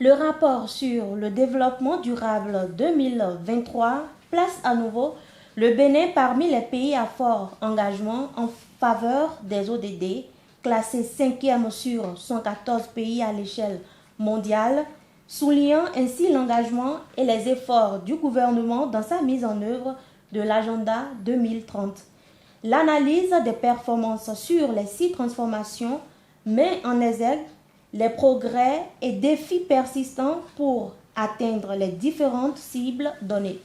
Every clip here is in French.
Le rapport sur le développement durable 2023 place à nouveau le Bénin parmi les pays à fort engagement en faveur des ODD, classé 5e sur 114 pays à l'échelle mondiale, soulignant ainsi l'engagement et les efforts du gouvernement dans sa mise en œuvre de l'agenda 2030. L'analyse des performances sur les 6 transformations met en exergue les progrès et défis persistants pour atteindre les différentes cibles données.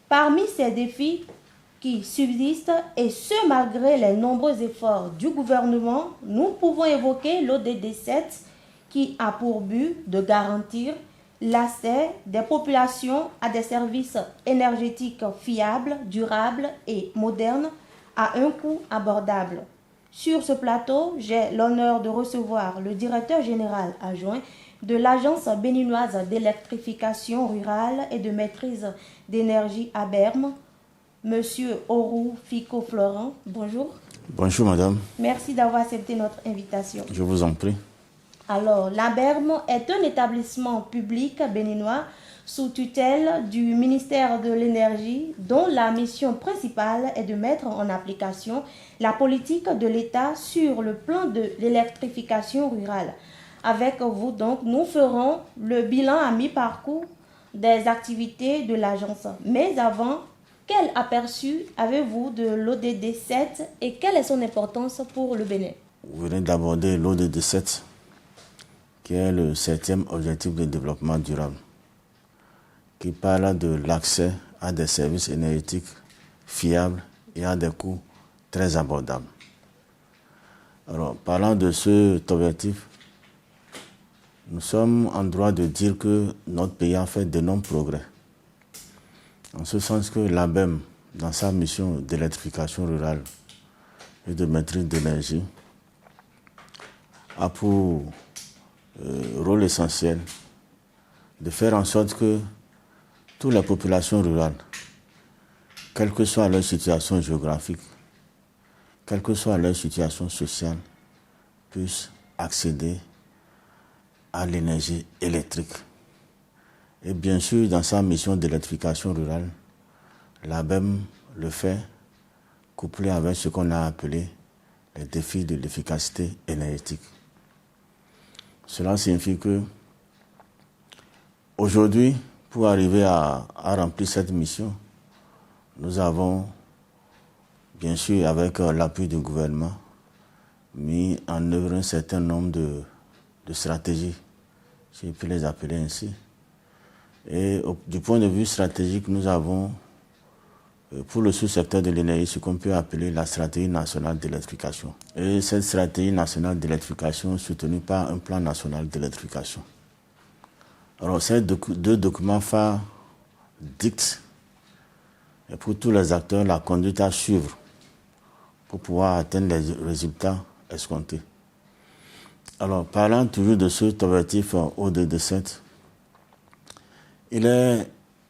Parmi ces défis qui subsistent, et ce malgré les nombreux efforts du gouvernement, nous pouvons évoquer l'ODD 7 qui a pour but de garantir l'accès des populations à des services énergétiques fiables, durables et modernes à un coût abordable. Sur ce plateau, j'ai l'honneur de recevoir le directeur général adjoint de l'Agence béninoise d'électrification rurale et de maîtrise d'énergie ABERM, Monsieur Orou Fico Florent. Bonjour. Bonjour madame. Merci d'avoir accepté notre invitation. Je vous en prie. Alors, l'ABERM est un établissement public béninois sous tutelle du ministère de l'Énergie, dont la mission principale est de mettre en application la politique de l'État sur le plan de l'électrification rurale. Avec vous, donc, nous ferons le bilan à mi-parcours des activités de l'agence. Mais avant, quel aperçu avez-vous de l'ODD 7 et quelle est son importance pour le Bénin? Vous venez d'aborder l'ODD 7, qui est le 7e objectif de développement durable, qui parle de l'accès à des services énergétiques fiables et à des coûts très abordables. Alors, parlant de cet objectif, nous sommes en droit de dire que notre pays a fait d'énormes progrès. En ce sens que l'ABEM, dans sa mission d'électrification rurale et de maîtrise d'énergie, a pour rôle essentiel de faire en sorte que toutes les populations rurales, quelle que soit leur situation géographique, quelle que soit leur situation sociale, puissent accéder à l'énergie électrique. Et bien sûr, dans sa mission d'électrification rurale, l'ABEM le fait couplé avec ce qu'on a appelé les défis de l'efficacité énergétique. Cela signifie que aujourd'hui, pour arriver à remplir cette mission, nous avons, bien sûr avec l'appui du gouvernement, mis en œuvre un certain nombre de stratégies, si je peux les appeler ainsi. Et du point de vue stratégique, nous avons, pour le sous-secteur de l'énergie, ce qu'on peut appeler la stratégie nationale d'électrification. Et cette stratégie nationale d'électrification est soutenue par un plan national d'électrification. Alors, ces deux documents phares dictent pour tous les acteurs la conduite à suivre pour pouvoir atteindre les résultats escomptés. Alors, parlant toujours de cet objectif ODD 7, il est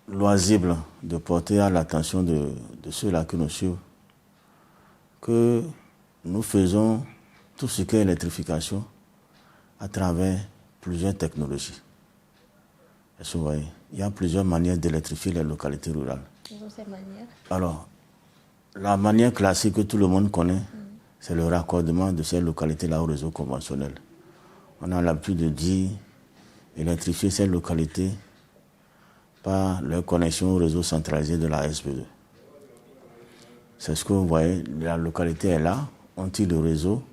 loisible de porter à l'attention de ceux-là qui nous suivent que nous faisons tout ce qui est électrification à travers plusieurs technologies. Est-ce que vous voyez? Il y a plusieurs manières d'électrifier les localités rurales. Quelles sont ces manières? Alors, la manière classique que tout le monde connaît, c'est le raccordement de ces localités-là au réseau conventionnel. On a l'habitude de dire électrifier ces localités par leur connexion au réseau centralisé de la SB2. C'est ce que vous voyez, la localité est là, on tire le réseau,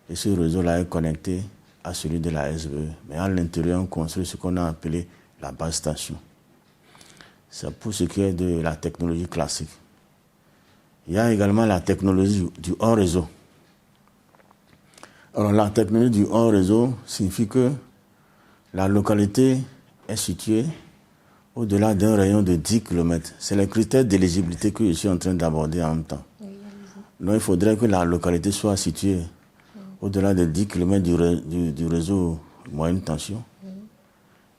et ce réseau-là est connecté à celui de la SB2. Mais à l'intérieur, on construit ce qu'on a appelé la base station. C'est pour ce qui est de la technologie classique. Il y a également la technologie du hors-réseau. Alors la technologie du hors-réseau signifie que la localité est située au-delà d'un rayon de 10 km. C'est les critères d'éligibilité que je suis en train d'aborder en même temps. Donc il faudrait que la localité soit située au-delà de 10 km du réseau moyenne tension.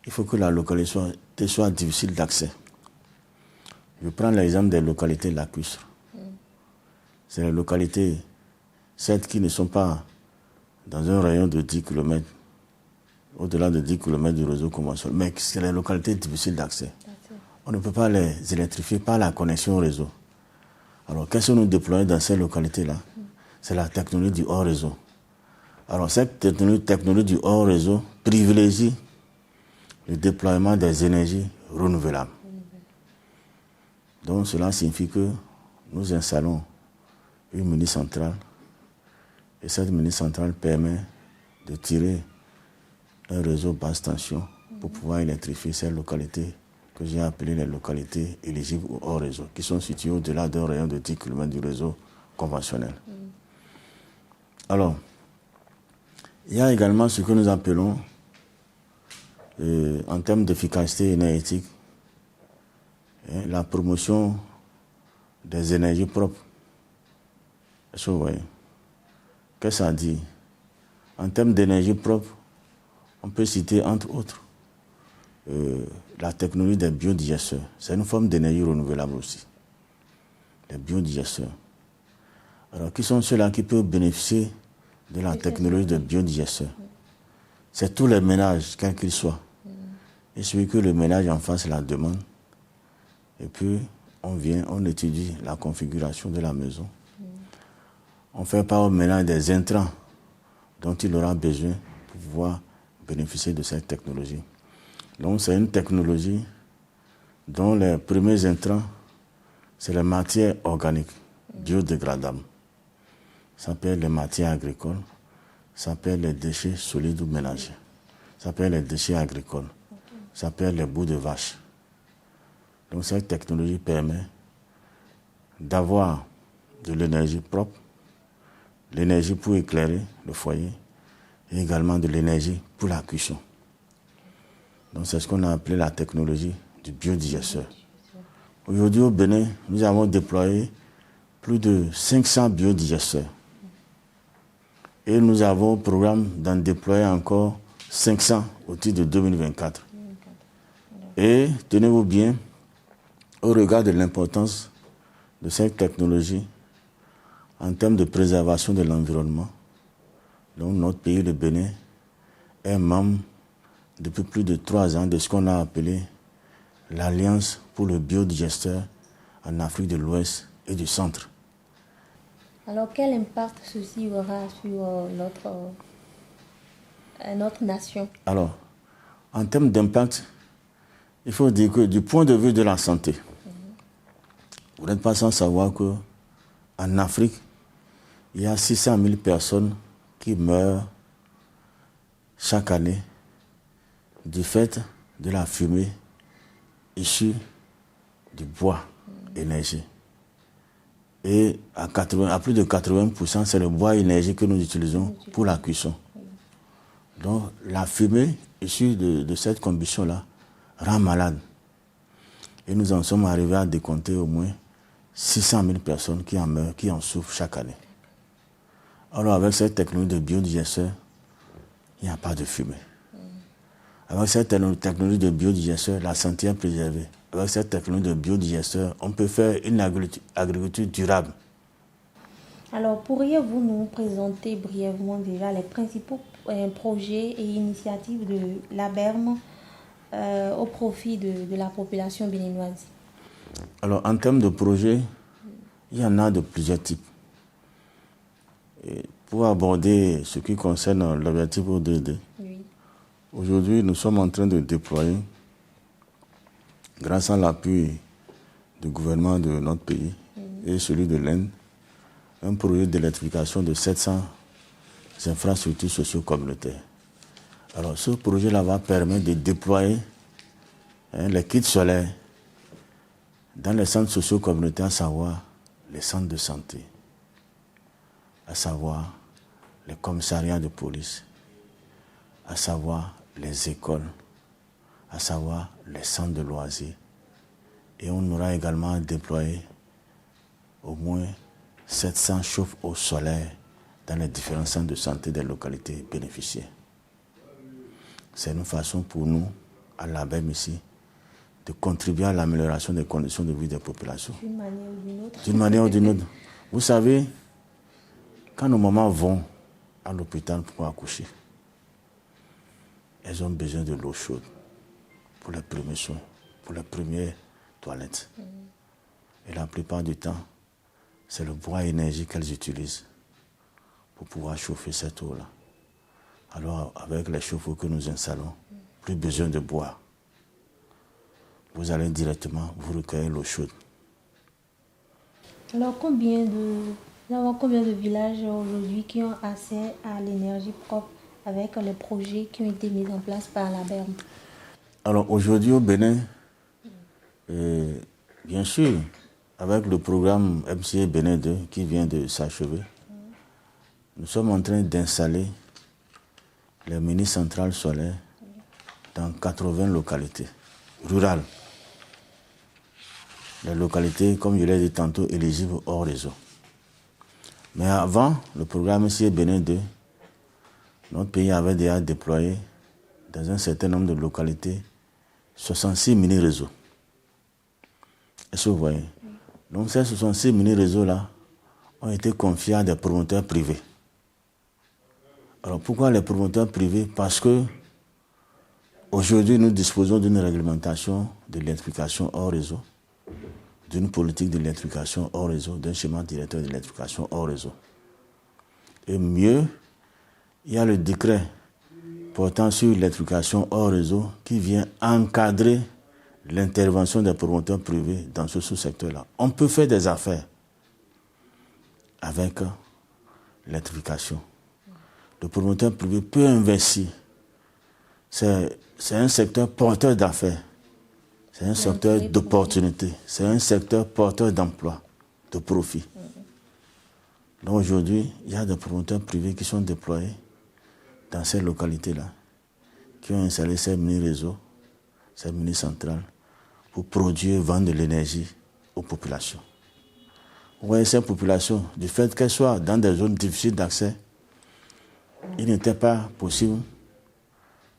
Il faut que la localité soit difficile d'accès. Je prends l'exemple des localités lacustres. C'est les localités, celles qui ne sont pas dans un rayon de 10 km au-delà de 10 km du réseau conventionnel, mais c'est les localités difficiles d'accès. On ne peut pas les électrifier par la connexion au réseau. Alors, qu'est-ce que nous déployons dans ces localités-là? C'est la technologie du hors-réseau. Alors, cette technologie du hors-réseau privilégie le déploiement des énergies renouvelables. Donc, cela signifie que nous installons une mini-centrale et cette mini-centrale permet de tirer un réseau basse tension pour pouvoir électrifier ces localités que j'ai appelées les localités éligibles au hors-réseau, qui sont situées au-delà d'un rayon de 10 km du réseau conventionnel. Alors, il y a également ce que nous appelons, en termes d'efficacité énergétique, la promotion des énergies propres. Est-ce que vous voyez? Qu'est-ce que ça dit? En termes d'énergie propre, on peut citer entre autres la technologie des biodigesteurs. C'est une forme d'énergie renouvelable aussi. Les biodigesteurs. Alors, qui sont ceux-là qui peuvent bénéficier de la technologie des biodigesteurs? C'est tous les ménages, quels qu'ils soient. Il suffit que le ménage en fasse la demande. Et puis, on vient, on étudie la configuration de la maison. On fait part au ménage des intrants dont il aura besoin pour pouvoir bénéficier de cette technologie. Donc, c'est une technologie dont les premiers intrants, c'est les matières organiques, biodégradables. Ça s'appelle les matières agricoles, ça s'appelle les déchets solides ou ménagers, ça s'appelle les déchets agricoles, ça s'appelle les bouts de vache. Donc, cette technologie permet d'avoir de l'énergie propre, l'énergie pour éclairer le foyer et également de l'énergie pour la cuisson. Donc c'est ce qu'on a appelé la technologie du biodigesteur. Aujourd'hui au Bénin, nous avons déployé plus de 500 biodigesteurs. Et nous avons au programme d'en déployer encore 500 au titre de 2024. Et tenez-vous bien, au regard de l'importance de cette technologie, en termes de préservation de l'environnement, donc notre pays, le Bénin, est membre depuis plus de 3 ans de ce qu'on a appelé l'Alliance pour le biodigesteur en Afrique de l'Ouest et du Centre. Alors, quel impact ceci aura sur notre nation? Alors, en termes d'impact, il faut dire que du point de vue de la santé, vous n'êtes pas sans savoir qu'en Afrique, il y a 600 000 personnes qui meurent chaque année du fait de la fumée issue du bois énergie. Et à plus de 80%, c'est le bois énergie que nous utilisons pour la cuisson. Donc la fumée issue de cette combustion-là rend malade. Et nous en sommes arrivés à décompter au moins 600 000 personnes qui en meurent, qui en souffrent chaque année. Alors avec cette technologie de biodigesteur, il n'y a pas de fumée. Avec cette technologie de biodigesteur, la santé est préservée. Avec cette technologie de biodigesteur, on peut faire une agriculture durable. Alors, pourriez-vous nous présenter brièvement déjà les principaux projets et initiatives de l'ABERM au profit de la population béninoise? Alors, en termes de projets, il y en a de plusieurs types. Et pour aborder ce qui concerne l'objectif ODD, aujourd'hui, nous sommes en train de déployer, grâce à l'appui du gouvernement de notre pays et celui de l'Inde, un projet d'électrification de 700 infrastructures socio-communautaires. Alors, ce projet-là va permettre de déployer les kits solaires dans les centres socio-communautaires, à savoir les centres de santé, à savoir les commissariats de police, à savoir les écoles, à savoir les centres de loisirs. Et on aura également déployé au moins 700 chauffe-eau solaires dans les différents centres de santé des localités bénéficiaires. C'est une façon pour nous, à l'ABEM ici, de contribuer à l'amélioration des conditions de vie des populations. D'une manière ou d'une autre. D'une manière ou d'une autre. Vous savez, quand nos mamans vont à l'hôpital pour accoucher, elles ont besoin de l'eau chaude pour les premiers soins, pour les premières toilettes. Et la plupart du temps, c'est le bois énergie qu'elles utilisent pour pouvoir chauffer cette eau-là. Alors, avec les chauffe-eau que nous installons, plus besoin de bois. Vous allez directement vous recueillir l'eau chaude. Alors, nous avons combien de villages aujourd'hui qui ont accès à l'énergie propre avec les projets qui ont été mis en place par la BERM? Alors, aujourd'hui au Bénin, bien sûr, avec le programme MCA Bénin 2 qui vient de s'achever, nous sommes en train d'installer les mini-centrales solaires dans 80 localités rurales. Les localités, comme je l'ai dit tantôt, éligibles hors réseau. Mais avant le programme MCA Bénin 2, notre pays avait déjà déployé dans un certain nombre de localités 66 mini-réseaux. Est-ce que vous voyez? Donc ces 66 mini-réseaux-là ont été confiés à des promoteurs privés. Alors pourquoi les promoteurs privés? Parce que aujourd'hui nous disposons d'une réglementation de l'électrification hors réseau, d'une politique de l'électrification hors réseau, d'un schéma directeur de l'électrification hors réseau. Et mieux, il y a le décret portant sur l'électrification hors réseau qui vient encadrer l'intervention des promoteurs privés dans ce sous-secteur-là. On peut faire des affaires avec l'électrification. Le promoteur privé peut investir. C'est un secteur porteur d'affaires. C'est un secteur d'opportunités. C'est un secteur porteur d'emploi, de profit. Donc aujourd'hui, il y a des promoteurs privés qui sont déployés dans ces localités-là, qui ont installé ces mini-réseaux, ces mini-centrales, pour produire et vendre de l'énergie aux populations. Vous voyez, ces populations, du fait qu'elles soient dans des zones difficiles d'accès, il n'était pas possible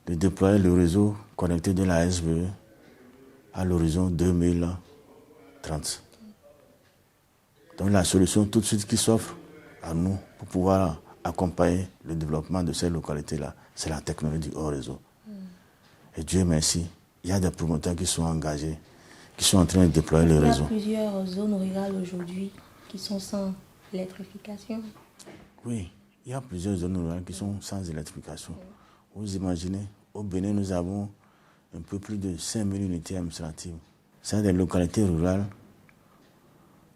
de déployer le réseau connecté de la SVE à l'horizon 2030. Donc la solution tout de suite qui s'offre à nous pour pouvoir accompagner le développement de ces localités-là, c'est la technologie du haut réseau. Et Dieu merci, il y a des promoteurs qui sont engagés, qui sont en train de déployer le réseau. Il y a plusieurs zones rurales aujourd'hui qui sont sans électrification. Oui, il y a plusieurs zones rurales qui sont sans électrification. Vous imaginez, au Bénin, nous avons un peu plus de 5000 unités administratives. C'est des localités rurales,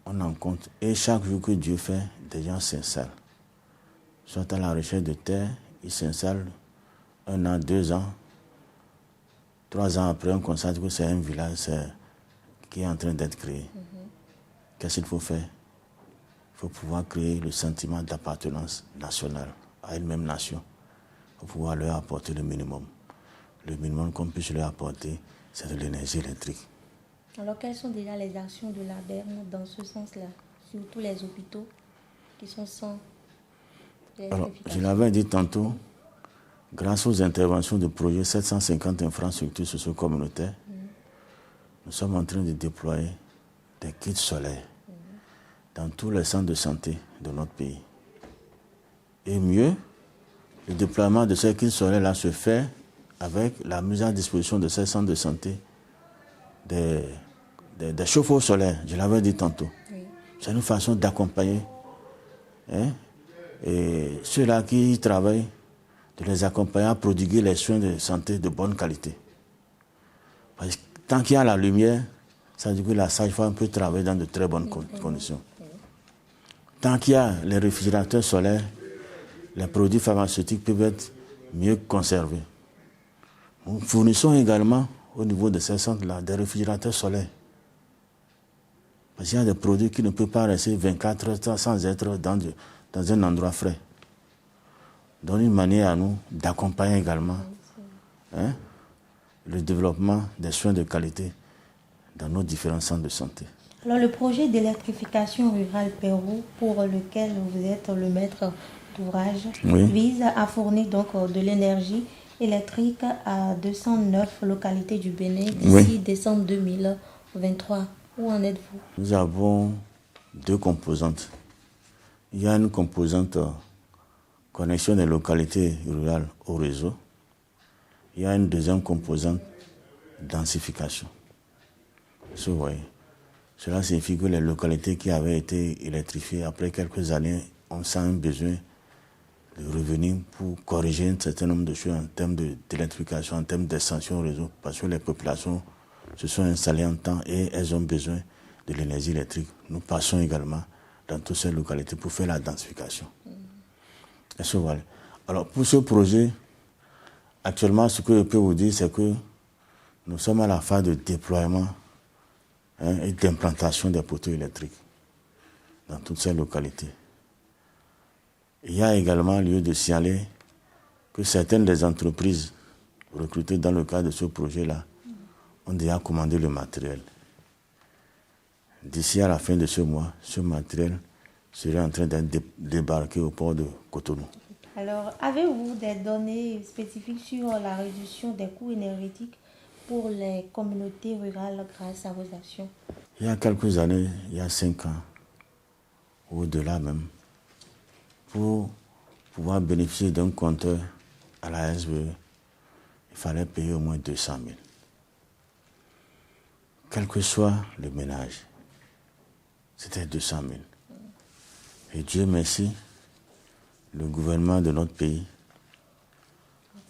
on en compte. Et chaque jour que Dieu fait, des gens s'installent. Soit à la recherche de terre, ils s'installent 1 an, 2 ans. 3 ans après, on constate que c'est un village qui est en train d'être créé. Qu'est-ce qu'il faut faire? Il faut pouvoir créer le sentiment d'appartenance nationale à une même nation. Il faut pouvoir leur apporter le minimum. Le minimum qu'on puisse leur apporter, c'est de l'énergie électrique. Alors, quelles sont déjà les actions de la BERM dans ce sens-là, surtout les hôpitaux qui sont sans électrification? Alors, je l'avais dit tantôt, grâce aux interventions du projet 750 infrastructures socio-communautaires, nous sommes en train de déployer des kits solaires dans tous les centres de santé de notre pays. Et mieux, le déploiement de ces kits solaires-là se fait avec la mise à disposition de ces centres de santé des chauffe-eau solaires, je l'avais dit tantôt. Oui. C'est une façon d'accompagner et ceux-là qui travaillent, de les accompagner à prodiguer les soins de santé de bonne qualité. Parce que tant qu'il y a la lumière, ça veut dire que la sage-femme peut travailler dans de très bonnes conditions. Tant qu'il y a les réfrigérateurs solaires, les produits pharmaceutiques peuvent être mieux conservés. Nous fournissons également, au niveau de ces centres-là, des réfrigérateurs solaires. Parce qu'il y a des produits qui ne peuvent pas rester 24 heures sans être dans un endroit frais. Donc une manière à nous d'accompagner également le développement des soins de qualité dans nos différents centres de santé. Alors le projet d'électrification rurale Pérou, pour lequel vous êtes le maître d'ouvrage, vise à fournir donc de l'énergie électrique à 209 localités du Bénin d'ici décembre 2023. Où en êtes-vous? Nous avons 2 composantes. Il y a une composante connexion des localités rurales au réseau. il y a une deuxième composante, densification. Vous voyez. Cela signifie que les localités qui avaient été électrifiées, après quelques années, on sent un besoin de revenir pour corriger un certain nombre de choses en termes d'électrification, en termes d'extension au réseau, parce que les populations se sont installées en temps et elles ont besoin de l'énergie électrique. Nous passons également dans toutes ces localités pour faire la densification. Voilà. Alors pour ce projet, actuellement, ce que je peux vous dire, c'est que nous sommes à la phase de déploiement et d'implantation des poteaux électriques dans toutes ces localités. Il y a également lieu de signaler que certaines des entreprises recrutées dans le cadre de ce projet-là ont déjà commandé le matériel. D'ici à la fin de ce mois, ce matériel serait en train d'être débarqué au port de Cotonou. Alors, avez-vous des données spécifiques sur la réduction des coûts énergétiques pour les communautés rurales grâce à vos actions? Il y a quelques années, il y a 5 ans, ou au-delà même, pour pouvoir bénéficier d'un compteur à la SVE, il fallait payer au moins 200 000. Quel que soit le ménage, c'était 200 000. Et Dieu merci, le gouvernement de notre pays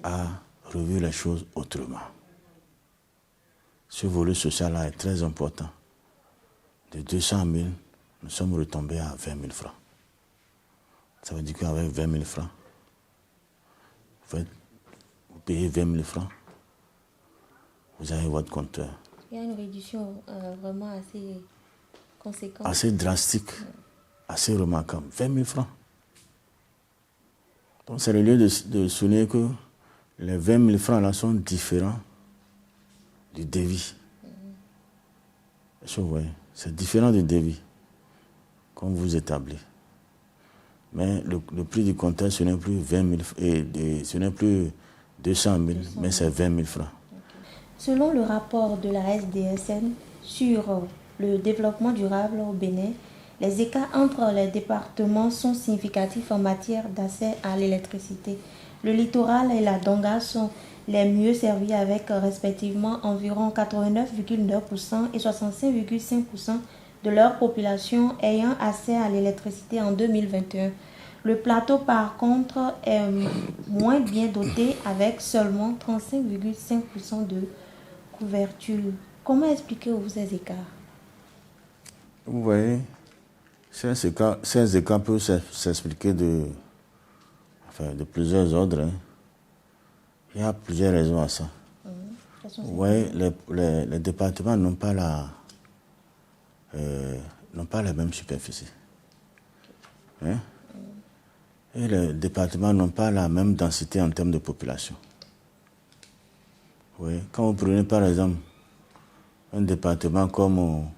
a revu les choses autrement. Ce volet social-là est très important. De 200 000, nous sommes retombés à 20 000 francs. Ça veut dire qu'avec 20 000 francs, vous payez 20 000 francs, vous avez votre compteur. Il y a une réduction vraiment assez conséquente. Assez drastique, assez remarquable. 20 000 francs. Donc c'est le lieu de souligner que les 20 000 francs là sont différents du devis. Vous voyez, c'est différent du devis qu'on vous établit. Mais le prix du compteur, ce n'est plus 20 000 ce n'est plus 200 000, mais c'est 20 000 francs. Selon le rapport de la SDSN sur le développement durable au Bénin, les écarts entre les départements sont significatifs en matière d'accès à l'électricité. Le littoral et la Donga sont les mieux servis avec respectivement environ 89,9% et 65,5% de leur population ayant accès à l'électricité en 2021. Le plateau, par contre, est moins bien doté avec seulement 35,5% de couverture. Comment expliquez-vous ces écarts? Vous voyez, ces écarts peuvent s'expliquer de plusieurs ordres. Il y a plusieurs raisons à ça. Vous voyez, les départements n'ont pas la même superficie. Et les départements n'ont pas la même densité en termes de population. Vous voyez, quand vous prenez par exemple un département comme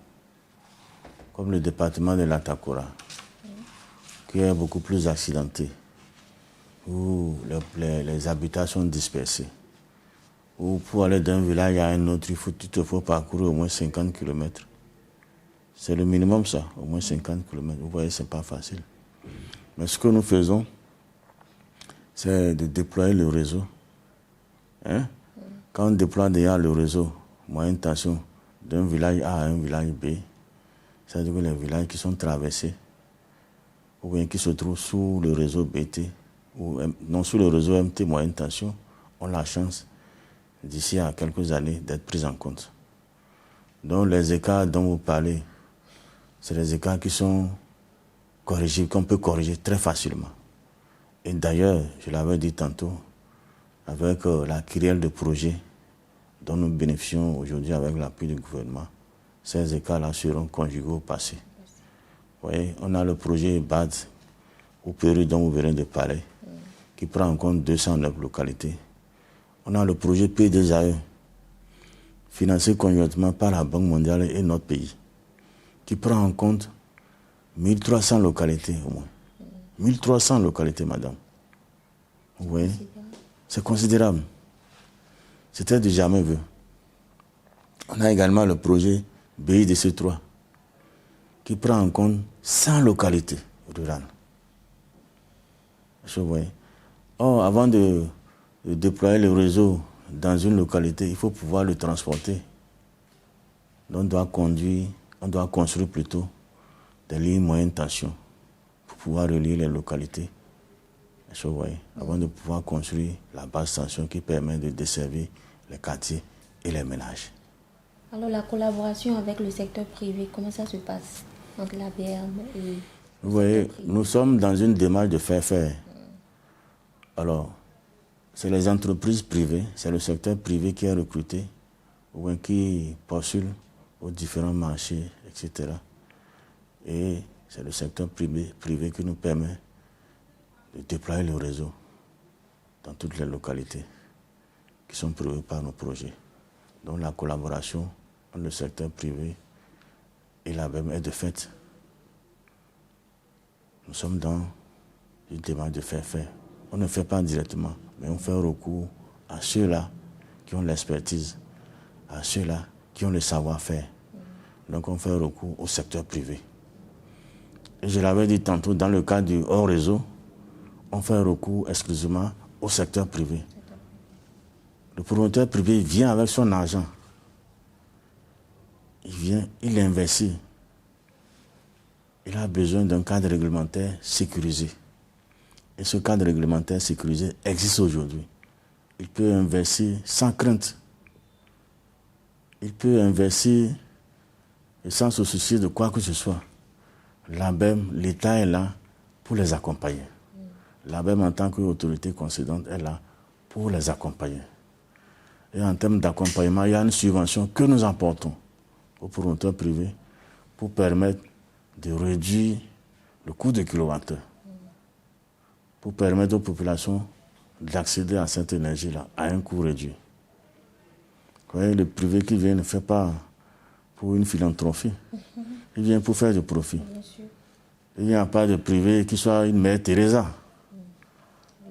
le département de l'Atakora, qui est beaucoup plus accidenté, où les habitats sont dispersés, où pour aller d'un village à un autre, il te faut parcourir au moins 50 km. C'est le minimum ça, au moins 50 km. Vous voyez, ce n'est pas facile. Mais ce que nous faisons, c'est de déployer le réseau. Quand on déploie déjà le réseau, moyenne tension, d'un village A à un village B, c'est-à-dire que les villages qui sont traversés, ou bien qui se trouvent sous le réseau BT, ou non sous le réseau MT moyenne tension, ont la chance, d'ici à quelques années, d'être pris en compte. Donc les écarts dont vous parlez, c'est des écarts qui sont corrigibles, qu'on peut corriger très facilement. Et d'ailleurs, je l'avais dit tantôt, avec la kyrielle de projets dont nous bénéficions aujourd'hui avec l'appui du gouvernement, ces écarts-là seront conjugués au passé. Vous voyez, on a le projet BAD, au Pérou dont vous venez de parler, qui prend en compte 209 localités. On a le projet P2AE, financé conjointement par la Banque mondiale et notre pays, qui prend en compte 1300 localités au moins. 1300 localités, madame. Vous voyez? C'est considérable. C'était du jamais vu. On a également le projet BIDC3, qui prend en compte 100 localités rurales. Vous voyez? Or, avant de déployer le réseau dans une localité, il faut pouvoir le transporter. Donc on doit construire plutôt des lignes moyenne tension pour pouvoir relier les localités. Vous voyez, avant de pouvoir construire la basse tension qui permet de desservir les quartiers et les ménages. Alors la collaboration avec le secteur privé, comment ça se passe entre la BRM et... Vous voyez, nous sommes dans une démarche de faire. Alors, c'est les entreprises privées, c'est le secteur privé qui est recruté ou qui postule aux différents marchés, etc. Et c'est le secteur privé qui nous permet de déployer le réseau dans toutes les localités qui sont prévues par nos projets. Donc la collaboration entre le secteur privé et la BEM est de fait. Nous sommes dans une démarche de faire. On ne fait pas directement, mais on fait recours à ceux-là qui ont l'expertise, à ceux-là qui ont le savoir-faire. Donc on fait recours au secteur privé. Et je l'avais dit tantôt, dans le cadre du hors-réseau, on fait recours exclusivement au secteur privé. Le promoteur privé vient avec son argent. Il investit. Il a besoin d'un cadre réglementaire sécurisé. Et ce cadre réglementaire sécurisé existe aujourd'hui. Il peut investir sans crainte. Il peut investir sans se soucier de quoi que ce soit. L'ABEM, l'État est là pour les accompagner. L'ABEM, en tant qu'autorité concédante, est là pour les accompagner. Et en termes d'accompagnement, il y a une subvention que nous apportons aux promoteurs privés pour permettre de réduire le coût de kilowattheure, pour permettre aux populations d'accéder à cette énergie-là à un coût réduit. Vous voyez, le privé qui vient ne fait pas pour une philanthropie, il vient pour faire du profit. Il n'y a pas de privé qui soit une mère Teresa.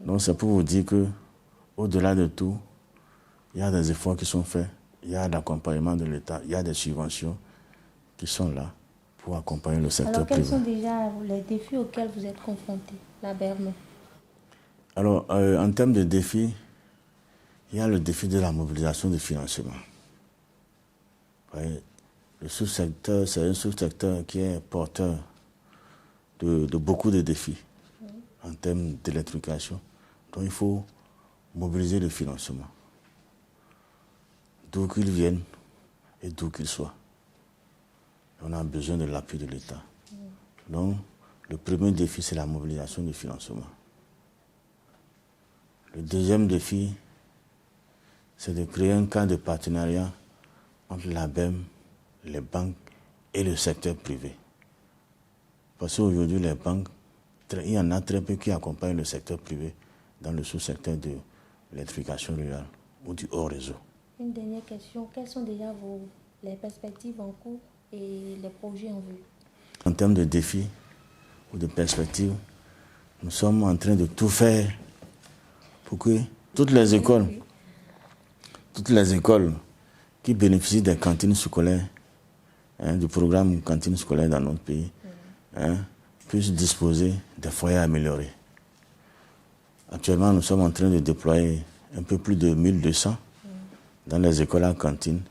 Donc c'est pour vous dire que, au-delà de tout, il y a des efforts qui sont faits, il y a l'accompagnement de l'État, il y a des subventions qui sont là pour accompagner le secteur privé. Alors, quels sont déjà les défis auxquels vous êtes confrontés, la BERM? Alors, en termes de défis, il y a le défi de la mobilisation du financement. Vous voyez, le sous-secteur, c'est un sous-secteur qui est porteur de beaucoup de défis en termes d'électrification. Donc, il faut mobiliser le financement, d'où qu'il vienne et d'où qu'il soit. On a besoin de l'appui de l'État. Donc, le premier défi, c'est la mobilisation du financement. Le deuxième défi, c'est de créer un cadre de partenariat entre la BEM, les banques et le secteur privé. Parce qu'aujourd'hui, les banques, il y en a très peu qui accompagnent le secteur privé dans le sous-secteur de l'électrification rurale ou du hors-réseau. Une dernière question. Quelles sont déjà les perspectives en cours et les projets en vue? En termes de défis ou de perspectives, nous sommes en train de tout faire pour que toutes les écoles qui bénéficient des cantines scolaires, du programme cantine scolaire dans notre pays, puissent disposer des foyers améliorés. Actuellement, nous sommes en train de déployer un peu plus de 1200 dans les écoles à cantine.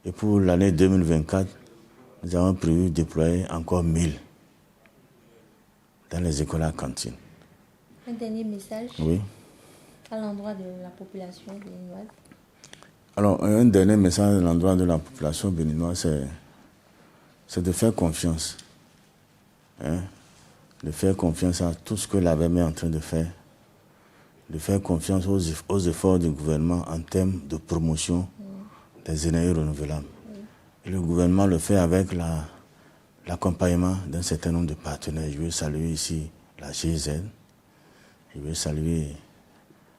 Et pour l'année 2024, nous avons prévu de déployer encore 1000 dans les écoles à cantine. Un dernier message à l'endroit de la population béninoise. Alors, un dernier message à l'endroit de la population béninoise, c'est de faire confiance. De faire confiance à tout ce que la BEM est en train de faire. De faire confiance aux efforts du gouvernement en termes de promotion des énergies renouvelables. Et le gouvernement le fait avec l'accompagnement d'un certain nombre de partenaires. Je veux saluer ici la GIZ, je veux saluer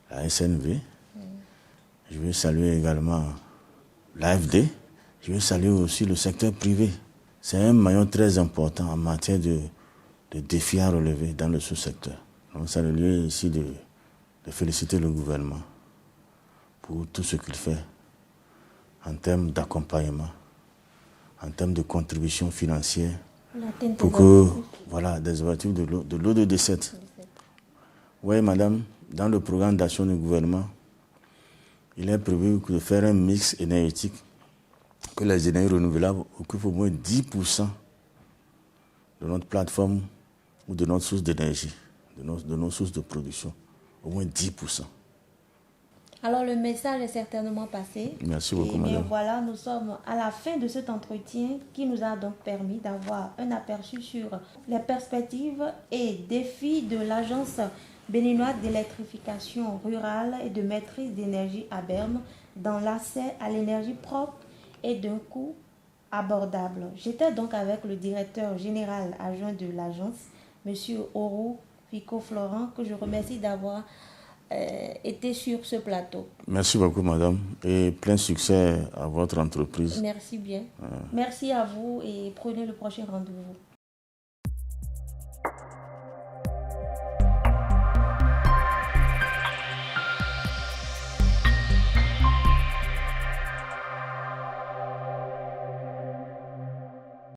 la SNV, je veux saluer également l'AFD, je veux saluer aussi le secteur privé. C'est un maillon très important en matière de défis à relever dans le sous-secteur. Donc c'est le lieu ici de féliciter le gouvernement pour tout ce qu'il fait en termes d'accompagnement, en termes de contribution financière, pour que, des ouvertures de l'eau de D7. Oui, madame, dans le programme d'action du gouvernement, il il est prévu de faire un mix énergétique, que les énergies renouvelables occupent au moins 10% de notre plateforme ou de notre source d'énergie, de nos sources de production. Au moins 10%. Alors le message est certainement passé. Merci beaucoup, et bien, madame. voilà, nous sommes à la fin de cet entretien qui nous a donc permis d'avoir un aperçu sur les perspectives et défis de l'Agence béninoise d'électrification rurale et de maîtrise d'énergie à Berne dans l'accès à l'énergie propre et d'un coût abordable. J'étais donc avec le directeur général adjoint de l'agence, M. Oru Fico Florent, que je remercie d'avoir été sur ce plateau. Merci beaucoup, madame, et plein succès à votre entreprise. Merci bien. Merci à vous et prenez le prochain rendez-vous.